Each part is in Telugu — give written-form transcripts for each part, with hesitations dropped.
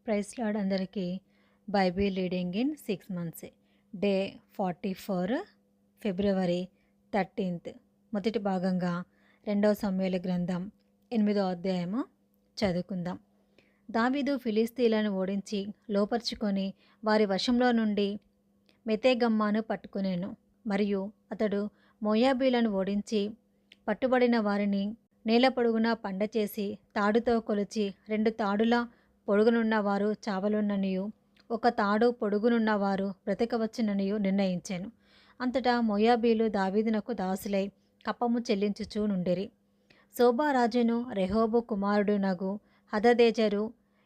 ప్రైజ్ లార్డ్ అందరికీ. Bible reading in 6 months, day 44, ఫిబ్రవరి 13. మొదటి భాగంగా 2వ సమూయేలు గ్రంథం 8వ అధ్యాయము చదువుకుందాం. దావీదు ఫిలిస్తీయులను ఓడించి లోపరుచుకొని వారి వశంలో నుండి మెతేగమ్మాను పట్టుకునేను. మరియు అతడు మోయాబీలను ఓడించి పట్టుబడిన వారిని నేల పొడుగునా పండచేసి తాడుతో కొలిచి 2 తాడుల పొడుగునున్నవారు చావలున్ననియు 1 తాడు పొడుగునున్నవారు బ్రతకవచ్చుననియు నిర్ణయించాను. అంతటా మోయాబీలు దావీదునకు దాసులై కప్పము చెల్లించుచూ నుండిరి. సోబారాజును రెహోబు కుమారుడునగు హదదెజరు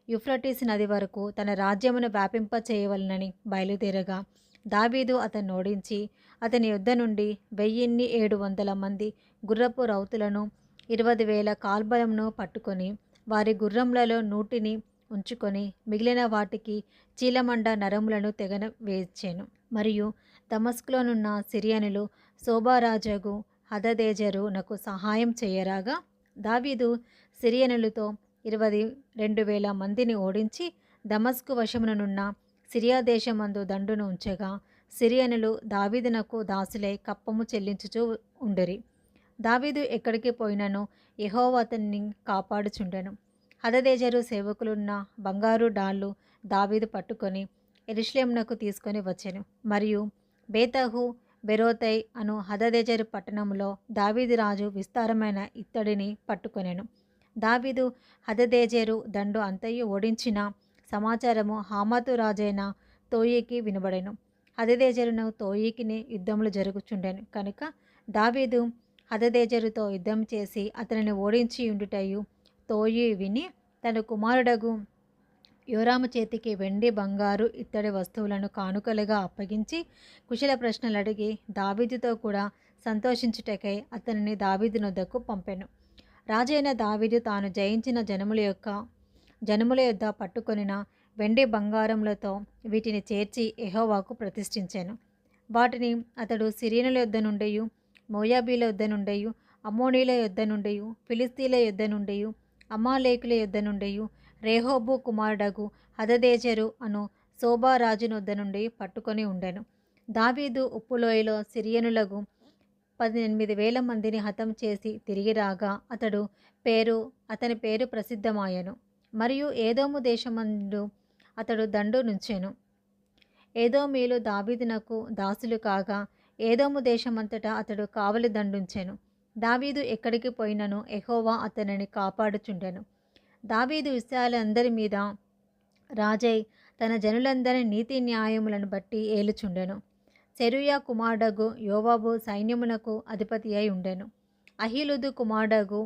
యూఫ్రటీసు నది వరకు తన రాజ్యమును వ్యాపింప చేయవలనని బయలుదేరగా దావీదు అతన్ని ఓడించి అతని యుద్ధ నుండి 1700 మంది గుర్రపు రౌతులను 20,000 కాల్బలమును పట్టుకొని వారి గుర్రములలో 100ని ఉంచుకొని మిగిలిన వాటికి చీలమండ నరములను తెగన వేర్చెను. మరియు దమస్కులోనున్న సిరియనులు సోబారాజగు హదదెజరు నకు సహాయం చేయరాగా దావీదు సిరియనులతో 22,000 మందిని ఓడించి దమస్కు వశముననున్న సిరియా దేశమందు దండును ఉంచగా సిరియనులు దావీదునకు దాసులై కప్పము చెల్లించుచూ ఉండిరి. దావీదు ఎక్కడికి పోయినను యెహోవా అతన్ని కాపాడుచుండెను. హదదెజరు సేవకులున్న బంగారు డాళ్ళు దావీదు పట్టుకొని యెరూషలేమునకు తీసుకొని వచ్చెను. మరియు బేతహు బెరోతై అను హదదెజరు పట్టణములో దావీదు రాజు విస్తారమైన ఇత్తడిని పట్టుకొనెను. దావీదు హదదెజరు దండు అంతయు ఓడించిన సమాచారము హామాతు రాజైన తోయికి వినబడెను. హదదెజరును తోయికిని యుద్ధములు జరుగుచుండెను కనుక దావీదు హదదెజరుతో యుద్ధం చేసి అతనిని ఓడించి ఉండుటయు తోయి విని తన కుమారుడగు యోరాము చేతికి వెండి బంగారు ఇత్తడి వస్తువులను కానుకలుగా అప్పగించి కుశల ప్రశ్నలు అడిగి దావీదుతో కూడా సంతోషించుటకై అతనిని దావీదునొద్దకు పంపెను. రాజైన దావీదు తాను జయించిన జనముల యొద్ద పట్టుకొనిన వెండి బంగారములతో వీటిని చేర్చి యెహోవాకు ప్రతిష్ఠించెను. వాటిని అతడు సిరియనుల యొద్ద నుండియు మోయాబీల యొద్ద నుండియు అమ్మోనీల యొద్ద నుండియు ఫిలిస్తీన్ల యొద్ద నుండియు అమాలేకుల యొద్ద నుండియు రెహోబు కుమారుడగు హదదెజరు అను సోబారాజునొద్ద నుండి పట్టుకొని ఉండెను. దావీదు ఉప్పులోయలో సిరియనులకు 18,000 మందిని హతం చేసి తిరిగి రాగా అతని పేరు ప్రసిద్ధమాయెను. మరియు ఏదోము దేశమందు అతడు దండు నుంచెను. ఏదోమీలు దావీదునకు దాసులు కాగా ఏదోము దేశమంతటా అతడు కావలి దండుంచెను. దావీదు ఎక్కడికి పోయినను యెహోవా అతనిని కాపాడుచుండెను. దావీదు ఇశ్రాయేలందరి మీద రాజై తన జనులందరి నీతి న్యాయములను బట్టి ఏలుచుండెను. సెరూయా కుమారుడగు యోవాబు సైన్యమునకు అధిపతి అయి ఉండెను. అహీలూదు కుమారుడగు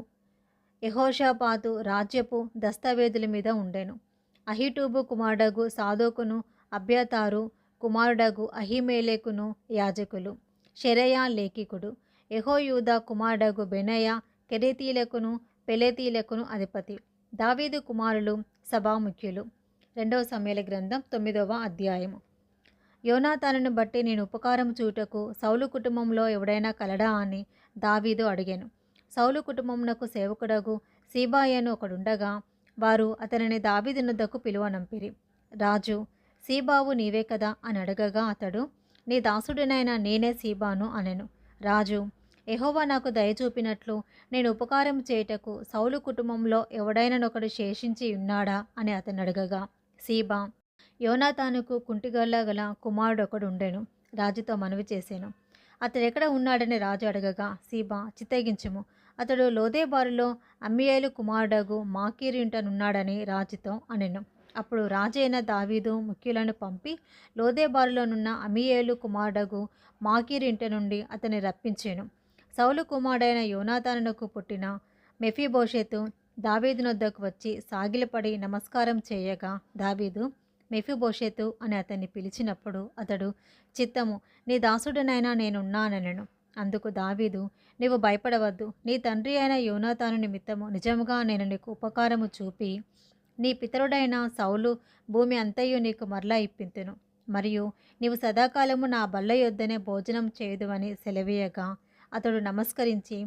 యెహోషాపాతు రాజ్యపు దస్తావేదుల మీద ఉండెను. అహీటూబు కుమారుడగు సాదోకును అబ్యాతారు కుమారుడగు అహీమెలెకును యాజకులు. షెరయా లేఖికుడు. యెహోయూదా కుమారుడగు బెనయ కెరేతీలకును పెలేతీలకును అధిపతి. దావీదు కుమారులు సభాముఖ్యులు. 2వ సమూయేలు గ్రంథం 9వ అధ్యాయము. యోనాతానును బట్టి నేను ఉపకారం చూటకు సౌలు కుటుంబంలో ఎవడైనా కలడా అని దావీదు అడిగాను. సౌలు కుటుంబమునకు సేవకుడగు సీబాయను ఒకడుండగా వారు అతనిని దావీదునొద్దకు పిలువనంపిరి. రాజు, సీబావు నీవే కదా అని అడగగా అతడు, నీ దాసుడినైన నేనే సీబాను అనెను. రాజు, యెహోవా నాకు దయ చూపినట్లు నేను ఉపకారం చేయుటకు సౌలు కుటుంబంలో ఎవడైననొకడు శేషించి ఉన్నాడా అని అతను అడగగా సీబా, యోనాతానుకు కుంటిగళ్ళ గల కుమారుడొకడు ఉండెను. రాజుతో మనవి చేశాను. అతడెక్కడ ఉన్నాడని రాజు అడగగా సీబా, చిత్తగించుము, అతడు లోదెబారులో అమ్మీయేలు కుమారుడగు మాకీరు ఇంటనున్నాడని రాజుతో అనెను. అప్పుడు రాజైన దావీదు ముఖ్యులను పంపి లోదెబారులోనున్న అమ్మీయేలు కుమారుడగు మాకీరు ఇంట నుండి అతన్ని రప్పించెను. సౌలు కుమారుడైన యోనాతానునకు పుట్టిన మెఫీబోషెతు దావీదునొద్దకు వచ్చి సాగిలపడి నమస్కారం చేయగా దావీదు మెఫీబోషెతు అని అతన్ని పిలిచినప్పుడు అతడు, చిత్తము, నీ దాసుడనైనా నేనున్నానెను. అందుకు దావీదు, నీవు భయపడవద్దు, నీ తండ్రి అయిన యోనాతాను నిమిత్తము నిజముగా నేను నీకు ఉపకారము చూపి నీ పితరుడైన సౌలు భూమి అంతయు నీకు మరలా ఇప్పింతును. మరియు నీవు సదాకాలము నా బల్ల యొద్దనే భోజనం చేయుదువని సెలవీయగా అతడు నమస్కరించి,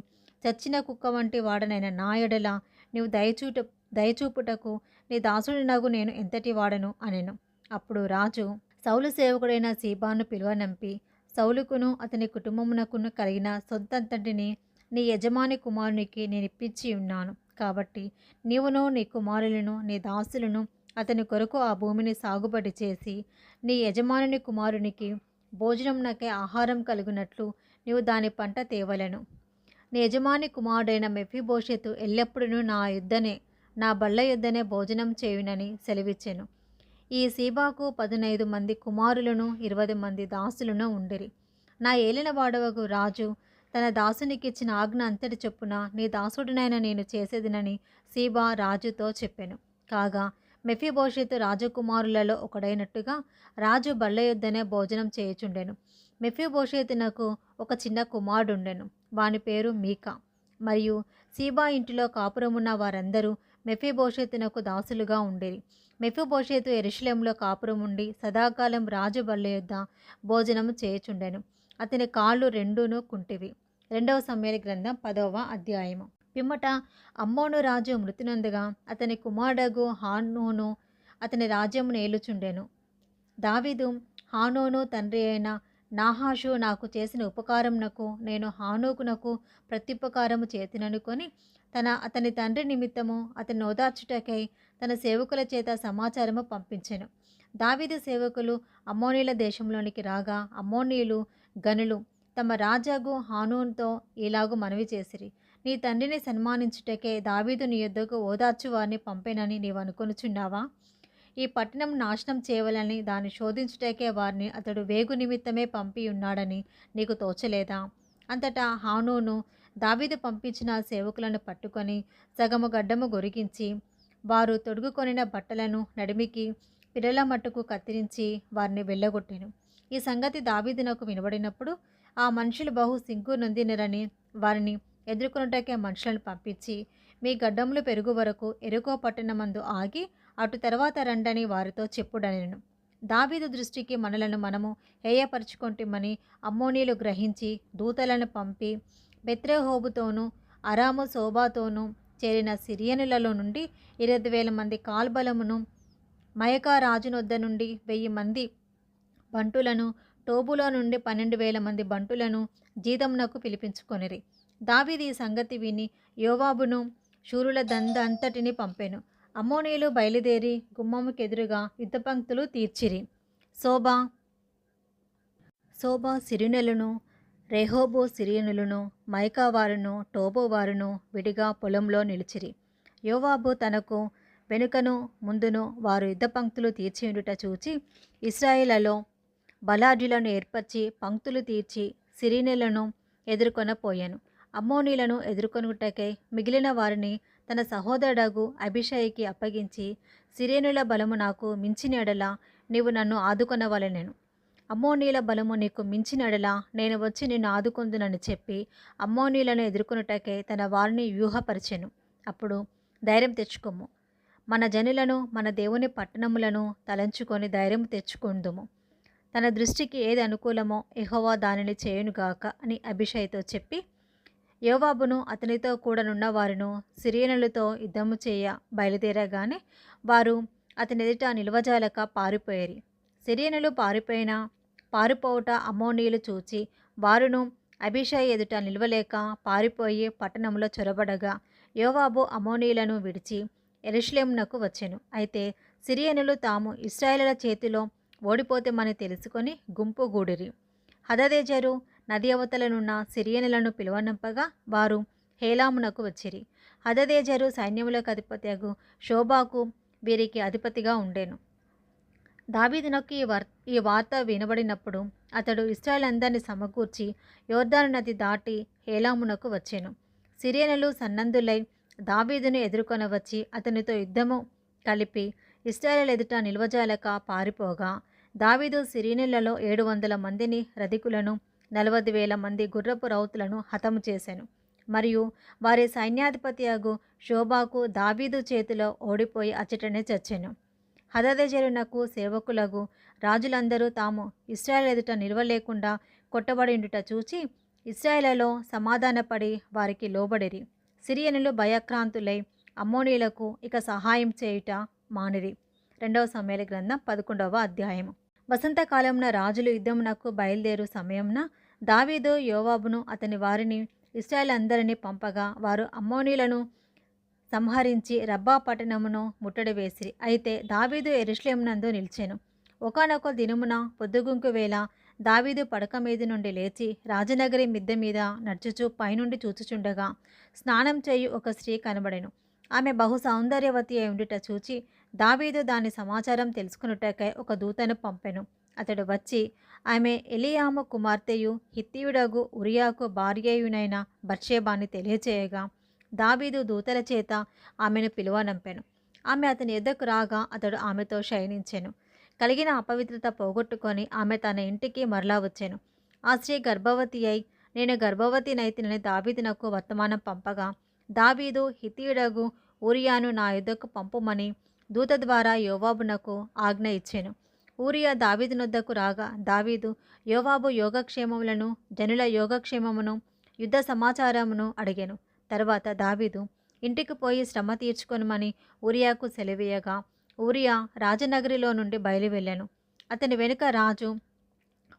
చచ్చిన కుక్క వంటి వాడనైన నా ఎడల నీవు దయచూపుటకు నీ దాసుడినగు నేను ఎంతటి వాడను అనెను. అప్పుడు రాజు సౌలు సేవకుడైన సీబాను పిలువనంపి, సౌలుకును అతని కుటుంబమునకును కలిగిన సొంతంతటిని నీ యజమాని కుమారునికి నేనిప్పించి ఉన్నాను. కాబట్టి నీవును నీ కుమారులను నీ దాసులను అతని కొరకు ఆ భూమిని సాగుబడి చేసి నీ యజమానుని కుమారునికి భోజనంనకే ఆహారం కలుగునట్లు నీవు దాని పంట తేవలెను. నీ యజమాని కుమారుడైన మెఫీబోషెతు ఎల్లప్పుడూ నా బల్ల యొద్దనే భోజనం చేయునని సెలవిచ్చెను. ఈ సీబాకు 15 మంది కుమారులను 20 మంది దాసులను ఉండిరి. నా ఏలిన వాడవగు రాజు తన దాసునికిచ్చిన ఆజ్ఞ అంతటి చొప్పున నీ దాసుడినైన నేను చేసేదినని సీబా రాజుతో చెప్పెను. కాగా మెఫీబోషెతు రాజకుమారులలో ఒకడైనట్టుగా రాజు బల్ల యొద్దనే భోజనం చేయుచుండెను. మెఫీబోషెతునకు ఒక చిన్న కుమారుడుండెను. వాని పేరు మీకా. మరియు సీబా ఇంటిలో కాపురమున్న వారందరూ మెఫీబోషెతునకు దాసులుగా ఉండిరి. మెఫీబోషెతు యెరూషలేములో కాపురముండి సదాకాలం రాజు బల్ల యొద్ద భోజనము చేయుచుండెను. అతని కాళ్ళు రెండును కుంటివి. 2వ సమూయేలు గ్రంథం 10వ అధ్యాయము. పిమ్మట అమ్మోను రాజు మృతి నొందగా అతని కుమారుడగు హానూను అతని రాజ్యమును ఏలుచుండెను. దావీదు హానూను తండ్రి అయిన నాహాషు నాకు చేసిన ఉపకారమునకు నేను హానూకునకు ప్రత్యుపకారము చేతిననుకొని అతని తండ్రి నిమిత్తము అతని ఓదార్చుటకై తన సేవకుల చేత సమాచారము పంపించెను. దావీదు సేవకులు అమ్మోనీల దేశంలోనికి రాగా అమ్మోనీయులు గనులు తమ రాజాగు హానూన్తో ఇలాగు మనవి చేసిరి, నీ తండ్రిని సన్మానించుటకే దావీదు నీ యొద్దకు ఓదార్చు వారిని పంపేనని నీవు అనుకొనుచున్నావా? ఈ పట్టణం నాశనం చేయవలని దాన్ని శోధించుటకే వారిని అతడు వేగు నిమిత్తమే పంపి ఉన్నాడని నీకు తోచలేదా? అంతటా హానూను దావీదు పంపించిన సేవకులను పట్టుకొని సగము గడ్డము గొరిగించి వారు తొడుగుకొనిన బట్టలను నడిమికి పిల్లల మట్టుకు కత్తిరించి వారిని వెళ్ళగొట్టెను. ఈ సంగతి దావీదునకు వినబడినప్పుడు ఆ మనుషులు బహు సిగ్గు నొందినరని వారిని ఎదుర్కొనుటకే మనుషులను పంపించి మీ గడ్డములు పెరుగు వరకు ఎరుకో పట్టణమందు ఆగి అటు తర్వాత రండని వారితో చెప్పుడనెను. దావీదు దృష్టికి మనము హేయపరుచుకొంటిమని అమ్మోనీయులు గ్రహించి దూతలను పంపి బెత్రెహోబుతోనూ అరాము సోబాతోనూ చేరిన సిరియనులలో నుండి 20,000 మంది కాల్బలమును మయకా రాజునొద్ద నుండి 1000 మంది బంటులను టోబులో నుండి 12,000 మంది బంటులను జీతమునకు పిలిపించుకొనిరి. దావీదు ఈ సంగతి విని యోవాబును శూరుల దంద అంతటిని పంపెను. అమ్మోనీయులు బయలుదేరి గుమ్మముకెదురుగా యుద్ధపంక్తులు తీర్చిరి. సోబా సిరియనులను రెహోబు సిరియనులను మైకా వారును టోబు వారును విడిగా పొలంలో నిలిచిరి. యోవాబు తనకు వెనుకను ముందును వారు యుద్ధపంక్తులు తీర్చియుండుట చూచి ఇశ్రాయేలులో బలాఢ్యులను ఏర్పరిచి పంక్తులు తీర్చి సిరియనులను ఎదుర్కొనపోయాను. అమ్మోనీయులను ఎదుర్కొనుటకై మిగిలిన వారిని తన సహోదరుడగు అబీషైకి అప్పగించి సిరియనుల బలము నాకు మించిన ఎడల నీవు నన్ను ఆదుకొనవలెనెను. అమ్మోనీయుల బలము నీకు మించిన ఎడల నేను వచ్చి నిన్ను ఆదుకొందునని చెప్పి అమ్మోనీయులను ఎదుర్కొనుటకై తన వారిని వ్యూహపరిచెను. అప్పుడు ధైర్యం తెచ్చుకొమ్ము, మన జనులను మన దేవుని పట్టణములను తలంచుకొని ధైర్యం తెచ్చుకుందుము. తన దృష్టికి ఏది అనుకూలమో యెహోవా దానిని చేయునుగాక అని అబీషైతో చెప్పి యోవాబును అతనితో కూడనున్న వారును సిరియనులతో యుద్ధము చేయ బయలుదేరగానే వారు అతని ఎదుట నిలవజాలక పారిపోయేరి. సిరియనులు పారిపోవుట అమ్మోనీయులు చూచి వారును అబీషై ఎదుట నిలవలేక పారిపోయి పట్టణంలో చొరబడగా యోవాబు అమ్మోనీయులను విడిచి యెరూషలేమునకు వచ్చెను. అయితే సిరియనులు తాము ఇశ్రాయేలుల చేతిలో ఓడిపోతేమని తెలుసుకొని గుంపు గూడిరి. హదదెజరు నది అవతలనున్న సిరియనులను పిలువనంపగా వారు హేలామునకు వచ్చిరి. హదదెజరు సైన్యములకు అధిపతియగు షోబాకు వీరికి అధిపతిగా ఉండెను. దావీదునకు ఈ వార్త వినబడినప్పుడు అతడు ఇశ్రాయేలందరినీ సమకూర్చి యోర్దాను నది దాటి హేలామునకు వచ్చెను. సిరియనులు సన్నద్ధులై దావీదును ఎదుర్కొనవచ్చి అతనితో యుద్ధము కలిపి ఇశ్రాయేలు ఎదుట నిల్వజాలక పారిపోగా దావీదు సిరియనులలో 700 మందిని రధికులను 40,000 మంది గుర్రపు రౌతులను హతము చేసెను. మరియు వారి సైన్యాధిపతియగు షోబాకు దావీదు చేతిలో ఓడిపోయి అచ్చటనే చచ్చెను. హదదెజరునకు సేవకులగు రాజులందరూ తాము ఇశ్రాయేలు ఎదుట నిలవలేకుండా కొట్టబడిండుట చూచి ఇశ్రాయేలులో సమాధానపడి వారికి లోబడిరి. సిరియనులు భయక్రాంతులై అమ్మోనీయులకు ఇక సహాయం చేయుట మానిరి. 2 సమూయేలు గ్రంథం 11వ అధ్యాయము. వసంతకాలమున రాజులు యుద్ధమునకు బయలుదేరు సమయమున దావీదు యోవాబును అతని వారిని ఇశ్రాయేలందరినీ పంపగా వారు అమ్మోనీయులను సంహరించి రబ్బా పట్టణమును ముట్టడి వేసిరి. అయితే దావీదు యెరూషలేమునందు నిలిచెను. ఒకానొక దినమున పొద్దుగుంకు వేళ దావీదు పడక మీద నుండి లేచి రాజనగరి మిద్దె మీద నడుచుచు పైనుండి చూచుచుండగా స్నానం చేయు ఒక స్త్రీ కనబడెను. ఆమె బహు సౌందర్యవతి అయి ఉండుట చూచి దావీదు దాని సమాచారం తెలుసుకున్నటకై ఒక దూతను పంపెను. అతడు వచ్చి ఆమె ఎలీయాము కుమార్తెయు హిత్తీయుడగు ఉరియాకు భార్యయునైన బత్షెబాని తెలియచేయగా దావీదు దూతల చేత ఆమెను పిలువనంపెను. ఆమె అతని ఎద్దకు రాగా అతడు ఆమెతో శయనించెను. కలిగిన అపవిత్రత పోగొట్టుకొని ఆమె తన ఇంటికి మరలా వచ్చెను. ఆ స్త్రీ గర్భవతి అయి నేను గర్భవతినైతినని దావీదునకు వర్తమానం పంపగా దావీదు హిత్తీయుడగు ఊరియాను నా యుద్ధకు పంపుమని దూత ద్వారా యోవాబునకు ఆజ్ఞ ఇచ్చెను. ఊరియా దావీదునొద్దకు రాగా దావీదు యోవాబు యోగక్షేమములను జనుల యోగక్షేమమును యుద్ధ సమాచారమును అడిగెను. తర్వాత దావీదు ఇంటికి పోయి శ్రమ తీర్చుకొనమని ఊరియాకు సెలవీయగా ఊరియా రాజనగరిలో నుండి బయలువెళ్ళెను. అతని వెనుక రాజు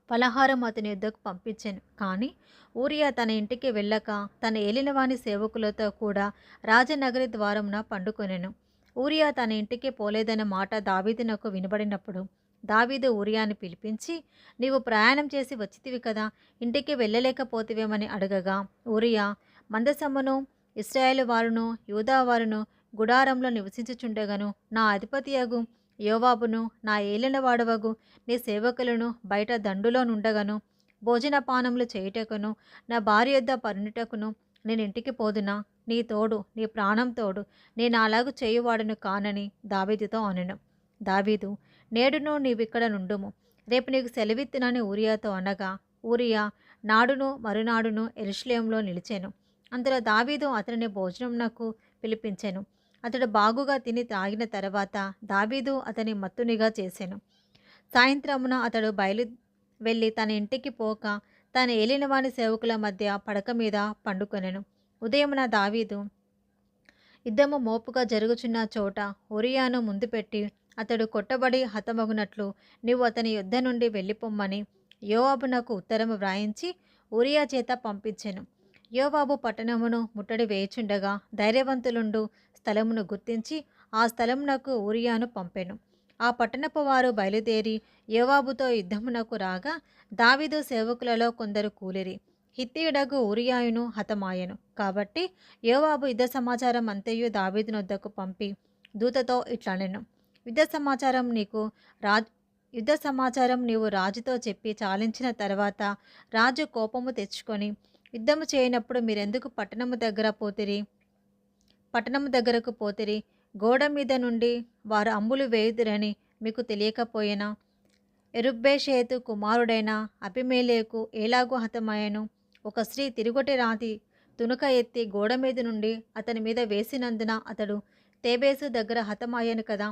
పలహారం అతని యుద్ధకు పంపించెను. కానీ ఊరియా తన ఇంటికి వెళ్ళక తన ఏలినవాని సేవకులతో కూడా రాజనగరి ద్వారమున పండుకొనెను. ఊరియా తన ఇంటికి పోలేదన్న మాట దావీదునకు వినబడినప్పుడు దావీదు ఊరియాని పిలిపించి నీవు ప్రయాణం చేసి వచ్చితివి కదా, ఇంటికి వెళ్ళలేకపోతివేమని అడగగా ఊరియా మందసమును ఇశ్రాయేలు వారును యూదా వారును గుడారంలో నివసించుచుండగను నా అధిపతియగు యోవాబును నా ఏలినవాడవగు నీ సేవకులను బయట దండులో నుండగను భోజనపానములు చేయుటకును నా భార్య యొద్ద పరునుటకును నేను ఇంటికి పోదునా? నీ తోడు, నీ ప్రాణం తోడు, నేను అలాగు చేయువాడును కానని దావీదుతో అనెను. దావీదు నేడును నీవిక్కడ నుండుము, రేపు నీకు సెలవిత్తునని ఊరియాతో అనగా ఊరియా నాడును మరునాడును యెరూషలేములో నిలిచెను. అందులో దావీదు అతనిని భోజనమునకు పిలిపించెను. అతడు బాగుగా తిని తాగిన తర్వాత దావీదు అతని మత్తునిగా చేసెను. సాయంత్రమున అతడు వెళ్ళి తన ఇంటికి పోక తన ఏలినవాని సేవకుల మధ్య పడక మీద పండుకొనెను. ఉదయమున దావీదు యుద్ధము మోపుగా జరుగుచున్న చోట ఊరియాను ముందు పెట్టి అతడు కొట్టబడి హతమగునట్లు నీవు అతని యుద్ధ నుండి వెళ్ళిపోమ్మని యోవాబునకు ఉత్తరము వ్రాయించి ఊరియా చేత పంపించెను. యోవాబు పట్టణమును ముట్టడి వేయుచుండగా ధైర్యవంతులుండు స్థలమును గుర్తించి ఆ స్థలమునకు ఊరియాను పంపెను. ఆ పట్టణపు వారు బయలుదేరి యోవాబుతో యుద్ధమునకు రాగా దావీదు సేవకులలో కొందరు కూలిరి. హిత్తీయుడగు ఊరియాయును హతమాయెను. కాబట్టి యోవాబు యుద్ధ సమాచారం అంతయు దావీదునొద్దకు పంపి దూతతో ఇట్లనెను, యుద్ధ సమాచారం నీవు రాజుతో చెప్పి చాలించిన తర్వాత రాజు కోపము తెచ్చుకొని యుద్ధము చేయనప్పుడు మీరెందుకు పట్టణము దగ్గరకు పోతిరి? గోడ మీద నుండి వారు అంబులు వేయుదురని మీకు తెలియకపోయేనా? ఎరుబ్బేషేతు కుమారుడైన అబీమెలెకు ఎలాగూ హతమయ్యెను? ఒక స్త్రీ తిరుగొట్టి రాతి తునుక ఎత్తి గోడ మీద నుండి అతని మీద వేసినందున అతడు తేబేసు దగ్గర హతమయ్యను కదా.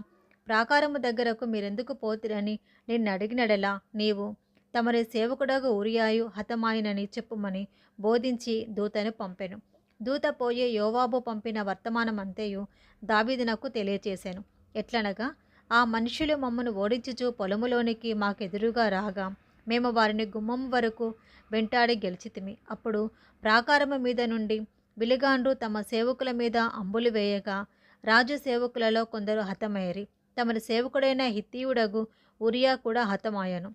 ప్రాకారము దగ్గరకు మీరెందుకు పోతిరని నిన్ను అడిగినడలా నీవు తమరి సేవకుడగు ఊరియాయు హతమాయనని చెప్పుమని బోధించి దూతను పంపెను. దూత పోయి యోవాబు పంపిన వర్తమానమంతయు దావీదునకు తెలియచేశాను. ఎట్లనగా ఆ మనుషులు మమ్మను ఓడించుచు పొలములోనికి మాకెదురుగా రాగా మేము వారిని గుమ్మము వరకు వెంటాడి గెలిచితిమి. అప్పుడు ప్రాకారము మీద నుండి విలుగాండ్రు తమ సేవకుల మీద అంబులు వేయగా రాజు సేవకులలో కొందరు హతమయ్యారి. తమరి సేవకుడైన హిత్తీయుడగు ఊరియా కూడా హతమాయను.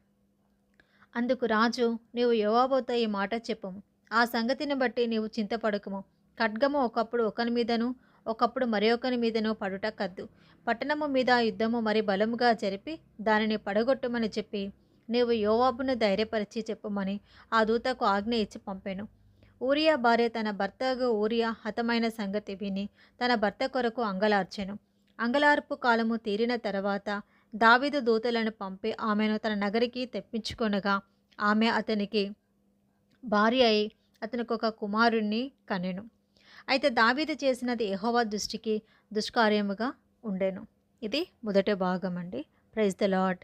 అందుకు రాజు నీవు యోవాబుతో ఈ మాట చెప్పుము, ఆ సంగతిని బట్టి నీవు చింతపడకుము. ఖడ్గము ఒకప్పుడు ఒకని మీదను ఒకప్పుడు మరి ఒకని మీదను పడుట కద్దు. పట్టణము మీద యుద్ధము మరి బలముగా జరిపి దానిని పడగొట్టమని చెప్పి నీవు యోవాబును ధైర్యపరిచి చెప్పుమని ఆ దూతకు ఆజ్ఞ ఇచ్చి పంపెను. ఊరియా భార్య తన భర్తకు ఊరియా హతమైన సంగతి విని తన భర్త కొరకు అంగలార్చెను. అంగలార్పు కాలము తీరిన తర్వాత దావీదు దూతలను పంపి ఆమెను తన నగరికి తెప్పించుకొనగా ఆమె అతనికి భార్య అయి అతనికి ఒక కుమారుణ్ణి కనెను. అయితే దావీదు చేసినది యెహోవా దృష్టికి దుష్కార్యముగా ఉండెను. ఇది మొదటి భాగం అండి. Praise the lord.